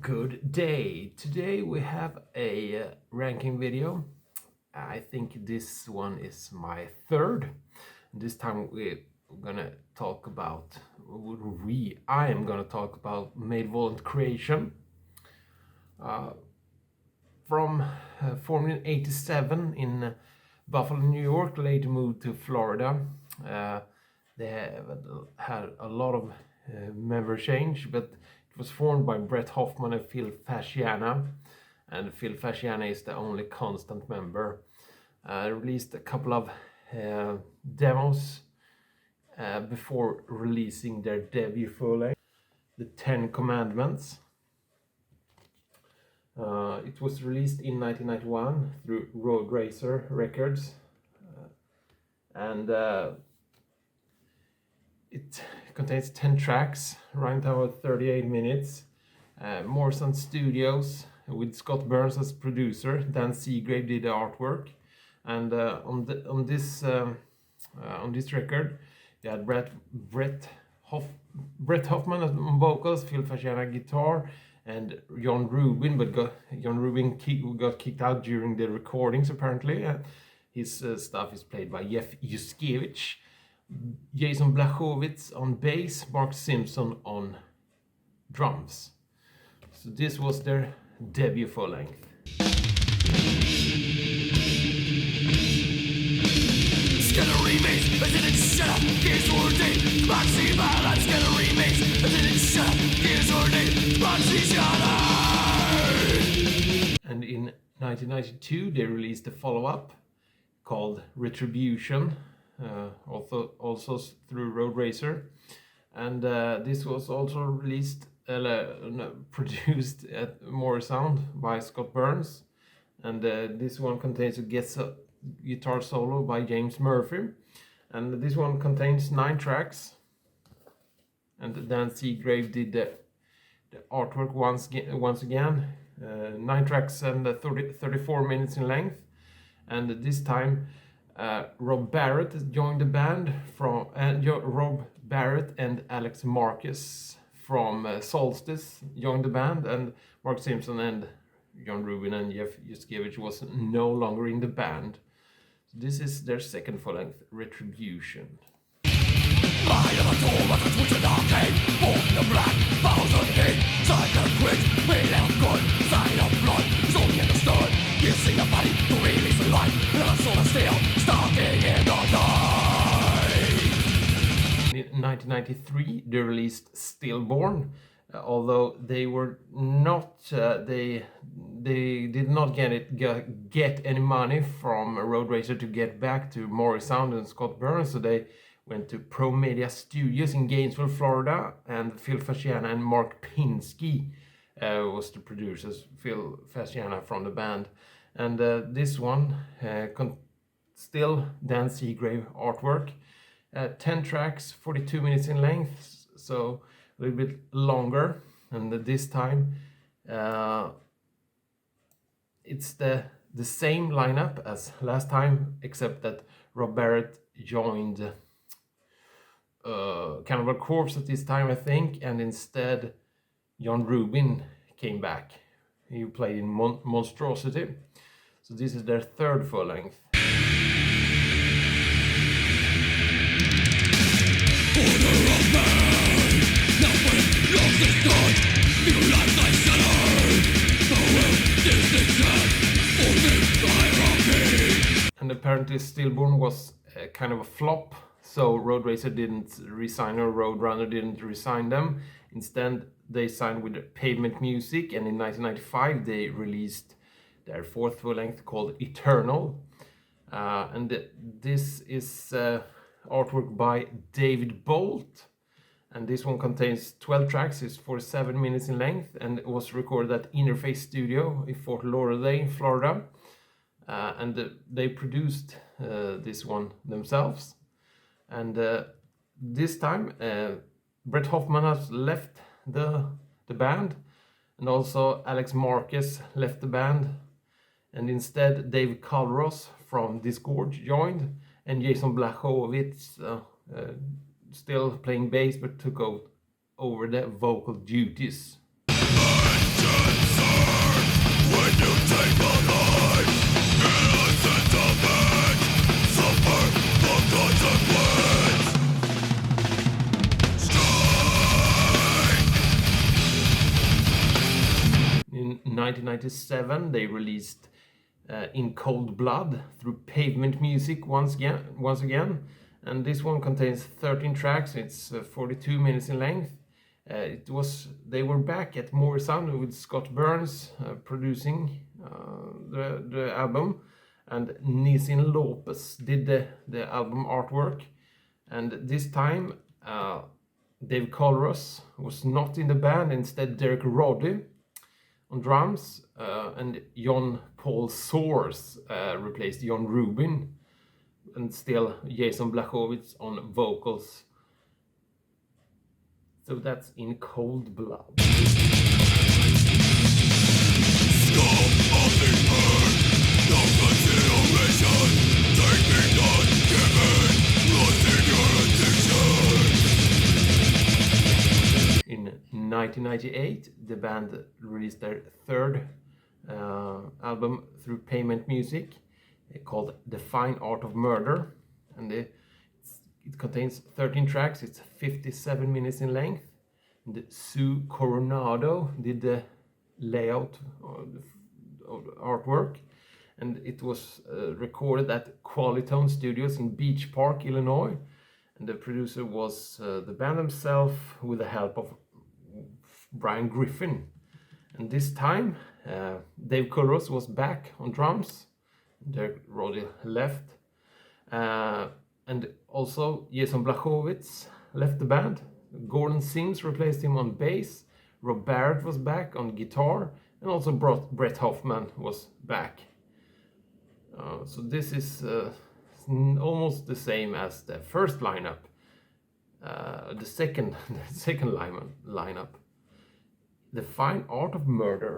Good day. Today we have a ranking video. I think this one is my third. This time we're gonna talk about I am gonna talk about Malevolent Creation. From formed in '87 in Buffalo, New York, later moved to Florida. They have had a lot of member change, but it was formed by Brett Hoffman and Phil Fasciana, and Phil Fasciana is the only constant member. Released a couple of demos before releasing their debut full length, The Ten Commandments. It was released in 1991 through Road Racer Records, and it contains 10 tracks, running time of 38 minutes. Morrison Studios with Scott Burns as producer. Dan Seagrave did the artwork, and on this record, they had Brett Hoffman on vocals, Phil Fasciana guitar, and John Rubin, but John Rubin got kicked out during the recordings apparently. His stuff is played by Jeff Yuskevich. Jason Blachowicz on bass, Mark Simpson on drums. So this was their debut full length. And in 1992 they released a follow-up called Retribution, also through Road Racer, and this was also released produced at Morrisound by Scott Burns, and this one contains a guitar solo by James Murphy, and this one contains 9 tracks, and Dan Seagrave did the artwork once again. 9 tracks and 34 minutes in length, and this time Rob Barrett joined the band from Rob Barrett and Alex Marcus from Solstice joined the band, and Mark Simpson and John Rubin and Jeff Yuskevich was no longer in the band. So this is their second full length, Retribution. In 1993 they released Stillborn, although they were not they did not get any money from Road Racer to get back to Morrisound and Scott Burns, so they went to Pro Media Studios in Gainesville, Florida, and Phil Fasciana and Mark Pinsky was the producers. Phil Fasciana from the band, and this one still Dan Seagrave artwork. 10 tracks, 42 minutes in length, so a little bit longer, and this time it's the same lineup as last time, except that Rob Barrett joined Cannibal Corpse at this time, I think, and instead John Rubin came back. He played in Monstrosity. So this is their third full length. And apparently Stillborn was kind of a flop, so Road Racer didn't resign, or Roadrunner didn't resign them. Instead they signed with Pavement Music, and in 1995 they released their fourth full length called Eternal, and this is artwork by David Bolt, and this one contains 12 tracks, is 47 minutes in length, and it was recorded at Interface Studio in Fort Lauderdale, Florida, and they produced this one themselves. And this time Brett Hoffman has left the band, and also Alex Marcus left the band, and instead Dave Calros from Discography joined, and Jason Blachowicz still playing bass but took over the vocal duties. in 1997 they released In Cold Blood through Pavement Music once again, and this one contains 13 tracks. It's 42 minutes in length. They were back at Morrison with Scott Burns producing the album, and Nisin Lopez did the album artwork. And this time Dave Colros was not in the band, instead Derek Roddy on drums, and John Paul Source replaced John Rubin, and still Jason Blachowicz on vocals. So that's In Cold Blood. In 1998, the band released their third album through Pavement Music, called The Fine Art of Murder, and it contains 13 tracks. It's 57 minutes in length. And Sue Coronado did the layout of the artwork, and it was recorded at Qualitone Studios in Beach Park, Illinois. And the producer was the band themselves, with the help of Brian Griffin. And this time Dave Colros was back on drums. Derek Roddy left, and also Jason Blachowicz left the band. Gordon Sims replaced him on bass. Rob Barrett was back on guitar, and also Brett Hoffman was back. So this is almost the same as the first lineup. The second lineup. The Fine Art of Murder.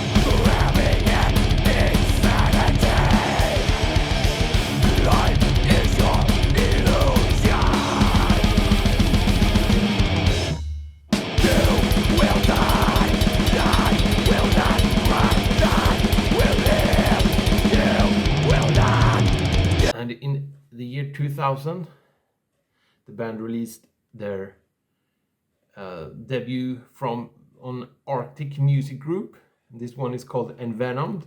And in the year 2000, the band released their debut on Arctic Music Group. This one is called Envenomed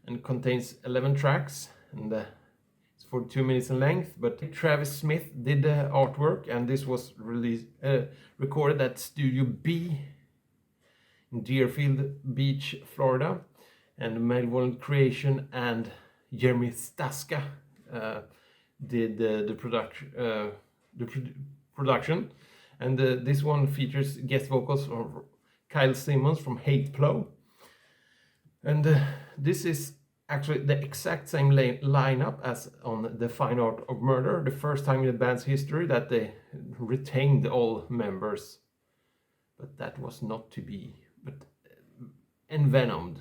and contains 11 tracks, and it's 42 minutes in length. But Travis Smith did the artwork, and this was recorded at Studio B in Deerfield Beach, Florida. And Malevolent Creation and Jeremy Staska did the production, and this one features guest vocals of Kyle Simmons from Hate Plow. And this is actually the exact same lineup as on The Fine Art of Murder, the first time in the band's history that they retained all members. But that was not to be. But Envenomed.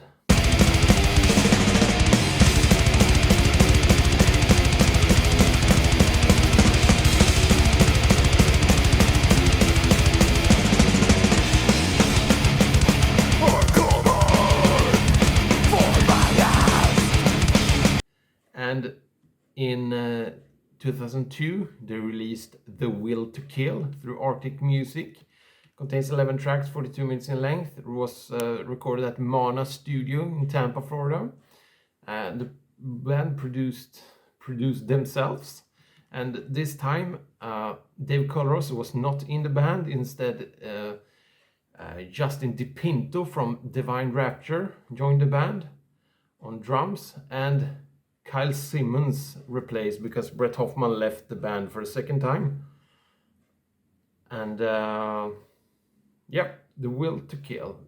And in 2002, they released The Will to Kill through Arctic Music. Contains 11 tracks, 42 minutes in length. It was recorded at Mana Studio in Tampa, Florida. The band produced themselves. And this time, Dave Colros was not in the band. Instead, Justin DiPinto from Divine Rapture joined the band on drums, and Kyle Simmons replaced because Brett Hoffman left the band for a second time. And The Will to Kill.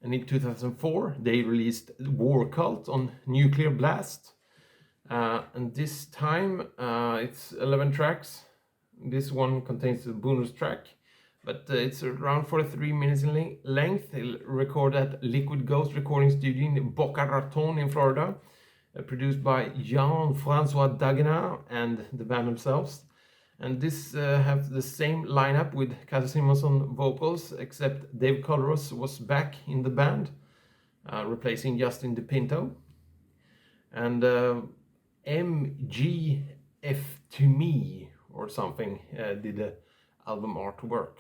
And in 2004, they released War Cult on Nuclear Blast. And this time, it's 11 tracks. This one contains a bonus track, but it's around 43 minutes in length. Recorded at Liquid Ghost Recording Studio in Boca Raton in Florida. Produced by Jean-François Dagenat and the band themselves. And this have the same lineup with Carl Simmons on vocals, except Dave Colros was back in the band, replacing Justin DePinto. And MGF to me or something did the album artwork.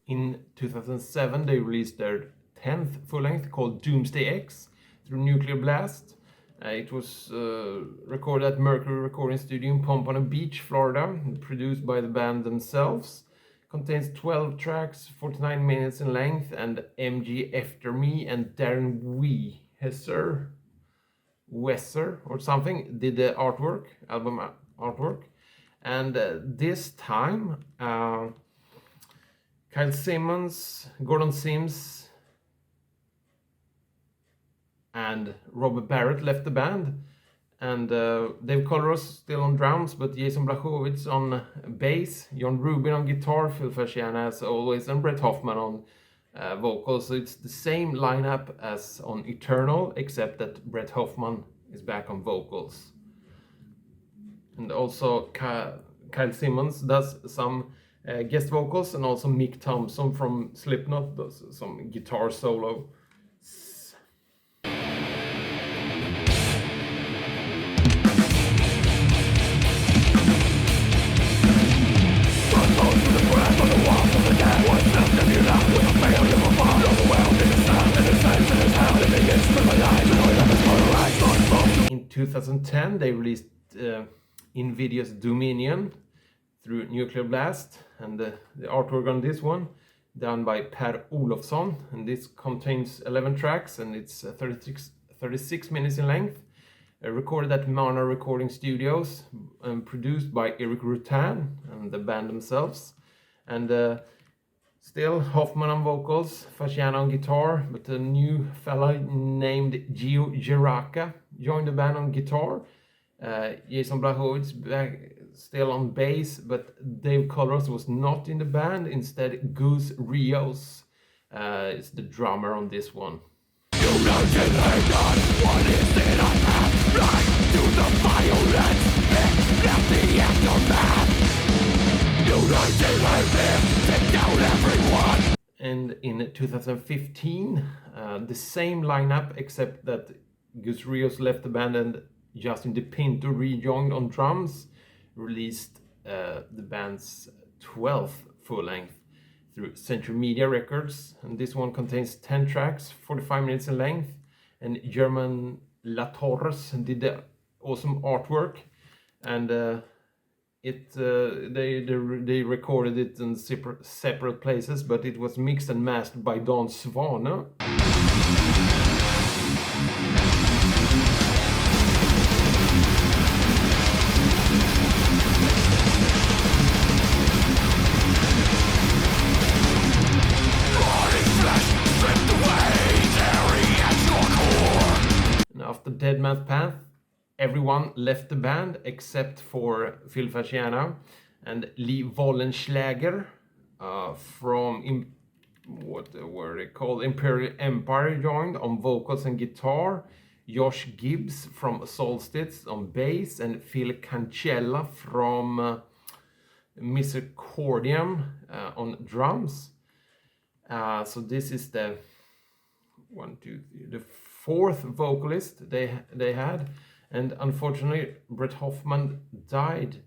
In 2007 they released their 10th full-length called Doomsday X through Nuclear Blast. It was recorded at Mercury Recording Studio in Pompano Beach, Florida, produced by the band themselves. Contains 12 tracks, 49 minutes in length, and MG After Me and Darren Wesser or something did the artwork, album artwork. And this time Kyle Simmons, Gordon Sims and Robert Barrett left the band, and Dave Colros still on drums, but Jason Blachowicz on bass, John Rubin on guitar, Phil Fasciana as always, and Brett Hoffman on vocals. So it's the same lineup as on Eternal, except that Brett Hoffman is back on vocals. And also Kyle Simmons does some guest vocals, and also Mick Thompson from Slipknot does some guitar solo. In 2010 they released Invidious Dominion through Nuclear Blast, and the artwork on this one done by Per Olofsson, and this contains 11 tracks and it's 36 minutes in length. Recorded at Mana Recording Studios and produced by Eric Rutan and the band themselves. And still Hoffman on vocals, Fasciana on guitar, but a new fella named Gio Giracca joined the band on guitar. Jason Blachowicz back still on bass, but Dave Colros was not in the band. Instead, Goose Rios is the drummer on this one. And in 2015, the same lineup, except that Gus Rios left the band and Justin DePinto rejoined on drums, released the band's 12th full-length through Century Media Records, and this one contains 10 tracks, 45 minutes in length, and German La Torres did the awesome artwork, and they recorded it in separate places, but it was mixed and mastered by Don Svane. After Dead Man's Path, everyone left the band except for Phil Fasciana and Lee Wollenschlager from what were they called? Imperial Empire joined on vocals and guitar. Josh Gibbs from Solstice on bass, and Phil Cancella from Misericordium on drums. So this is the the fourth vocalist they had, and unfortunately Brett Hoffman died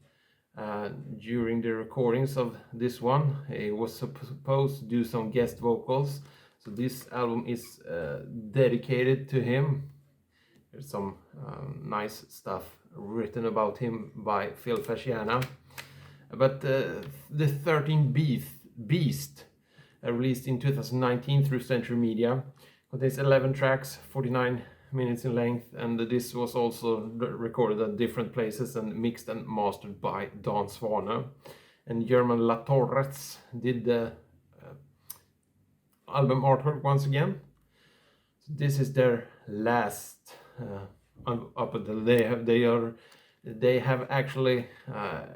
during the recordings of this one. He was supposed to do some guest vocals, so this album is dedicated to him. There's some nice stuff written about him by Phil Fasciana. But the 13th Beast released in 2019 through Century Media, contains 11 tracks, 49 minutes in length, and this was also recorded at different places and mixed and mastered by Don Svane. And German La Torres did the album artwork once again. So this is their last up until they are They have actually,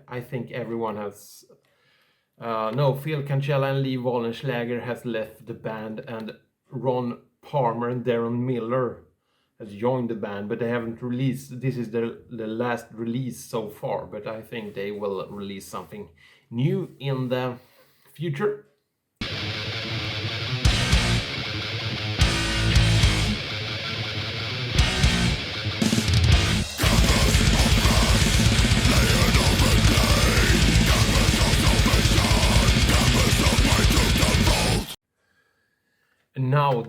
I think everyone has, no, Phil Cancella and Lee Wallenschlager has left the band, and Ron Palmer and Darren Miller has joined the band, but they haven't released. This is the last release so far, but I think they will release something new in the future. And now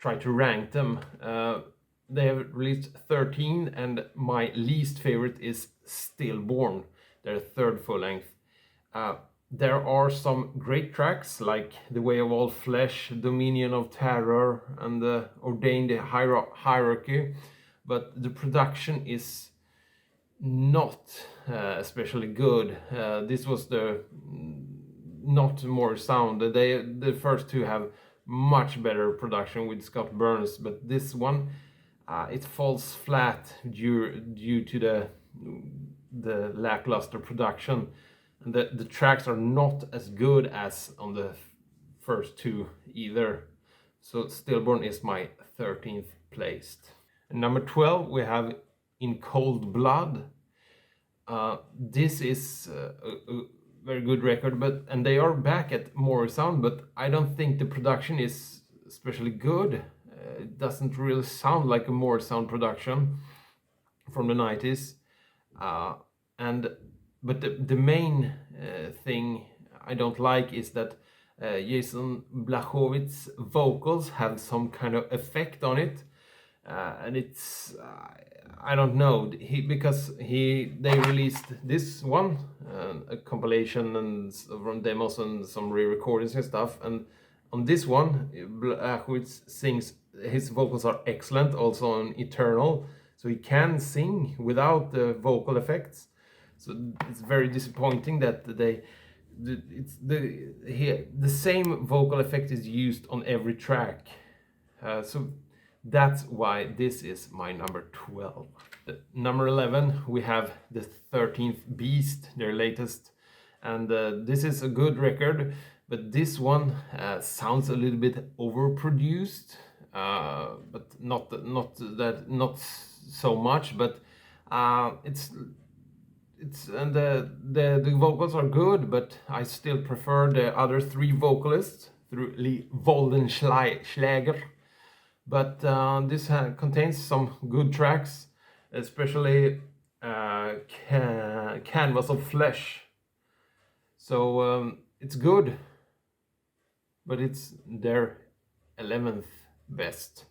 try to rank them. They have released 13, and my least favorite is Stillborn, their third full length. There are some great tracks like The Way of All Flesh, Dominion of Terror, and the Ordained Hierarchy, but the production is not especially good. This was the not more sound. The first two have much better production with Scott Burns, but this one it falls flat due to the lackluster production. And the tracks are not as good as on the first two either. So Stillborn is my 13th placed. And number 12 we have In Cold Blood. This is a very good record, and they are back at more sound, but I don't think the production is especially good. It doesn't really sound like a more sound production from the 90s. But the main thing I don't like is that Jason Blachowitz's vocals have some kind of effect on it, and it's I don't know, because they released this one, a compilation and from demos and some re-recordings and stuff, and on this one Blachowicz sings. His vocals are excellent also on Eternal, so he can sing without the vocal effects. So it's very disappointing that the same vocal effect is used on every track. So that's why this is my number 12. Number 11 we have the 13th Beast, their latest, and this is a good record, but this one sounds a little bit overproduced, but not so much, but it's and the vocals are good, but I still prefer the other three vocalists through Lee Wallenschlager. But this contains some good tracks, especially Canvas of Flesh. So it's good, but it's their 11th best.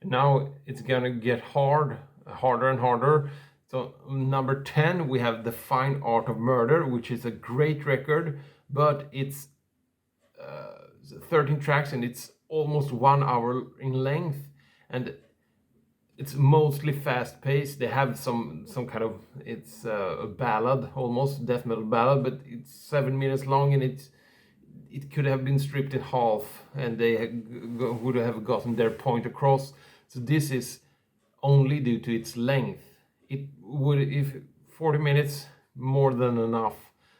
Now it's gonna get harder and harder. So number 10 we have The Fine Art of Murder, which is a great record, but it's 13 tracks and it's almost 1 hour in length, and it's mostly fast paced. They have some kind of, it's a ballad, almost death metal ballad, but it's 7 minutes long, and it could have been stripped in half and they would have gotten their point across. So this is only due to its length. It would, if 40 minutes, more than enough.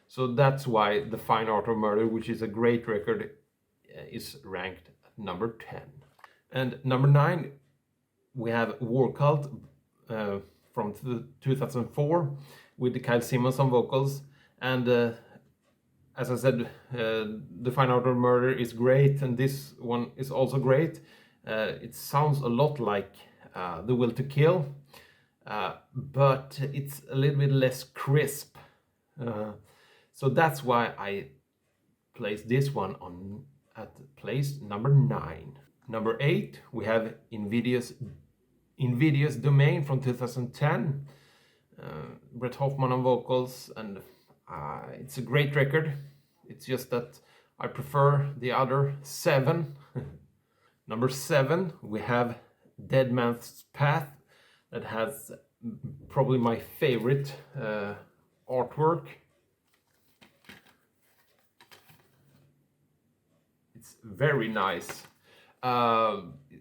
So that's why The Fine Art of Murder, which is a great record, is ranked at number 10. And number 9 we have War Cult from 2004 with the Kyle Simmons on vocals, and as I said, The Fine Art of Murder is great, and this one is also great. It sounds a lot like The Will to Kill, but it's a little bit less crisp. So that's why I placed this one on at place number 9. Number 8 we have Invidious Domain from 2010. Brett Hoffman on vocals, and it's a great record. It's just that I prefer the other 7. Number 7 we have Dead Man's Path, that has probably my favorite artwork. It's very nice.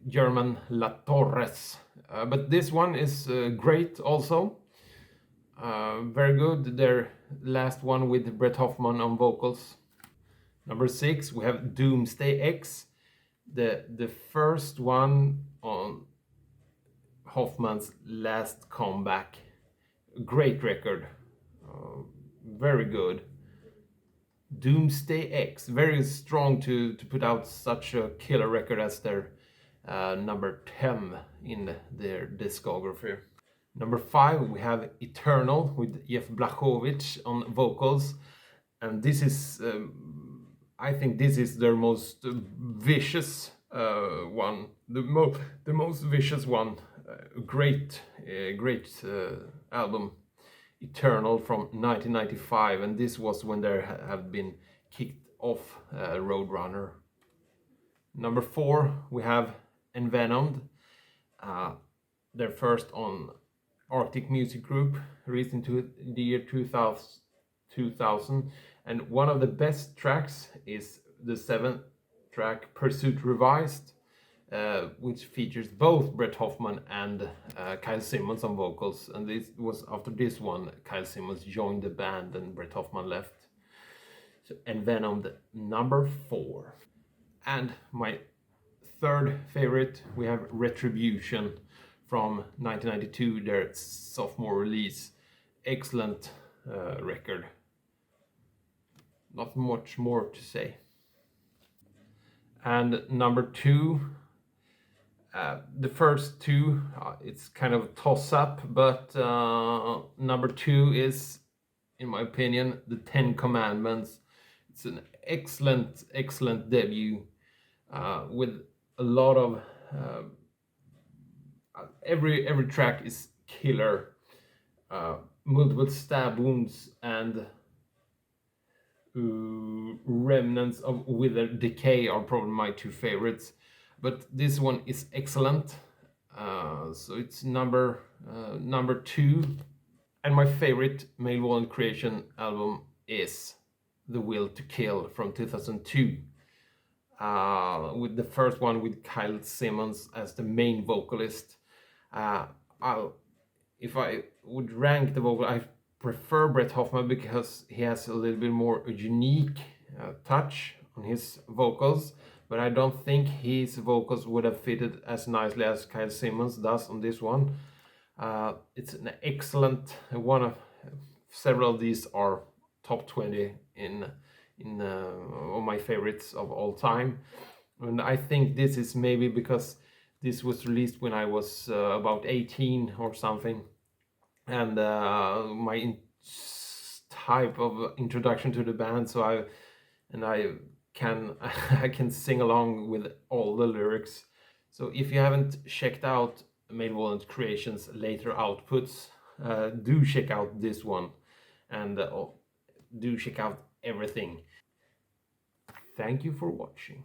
German La Torres. But this one is great also. Very good. Their last one with Brett Hoffman on vocals. Number 6, we have Doomsday X, the first one on Hoffman's last comeback. Great record, very good. Doomsday X, very strong to put out such a killer record as their number 10 in their discography. Number 5, we have Eternal with Jeff Blachowicz on vocals, and this is, I think, this is their most vicious one, the most vicious one. Great album, Eternal from 1995, and this was when they have been kicked off Roadrunner. Number 4, we have Envenomed, their first on Arctic Music Group, released into the year 2000, and one of the best tracks is the 7th track, Pursuit Revised, which features both Brett Hoffman and Kyle Simmons on vocals, and this was after this one Kyle Simmons joined the band and Brett Hoffman left. So Envenomed, number 4. And my third favorite, we have Retribution from 1992, their sophomore release. Excellent record. Not much more to say. And number 2, the first 2, it's kind of a toss-up, but number 2 is, in my opinion, the 10 Commandments. It's an excellent debut with a lot of every track is killer. Multiple stab wounds and remnants of withered decay are probably my 2 favorites, but this one is excellent. So it's number 2. And my favorite Malevolent Creation album is The Will to Kill from 2002. With the first one with Kyle Simmons as the main vocalist. If I would rank the vocal, I prefer Brett Hoffman because he has a little bit more unique touch on his vocals, but I don't think his vocals would have fitted as nicely as Kyle Simmons does on this one. It's an excellent one. Of several of these are top 20 in all my favorites of all time, and I think this is maybe because this was released when I was about 18 or something, and my type of introduction to the band, so I can I can sing along with all the lyrics. So if you haven't checked out Malevolent Creation's later outputs, do check out this one, and do check out everything. Thank you for watching.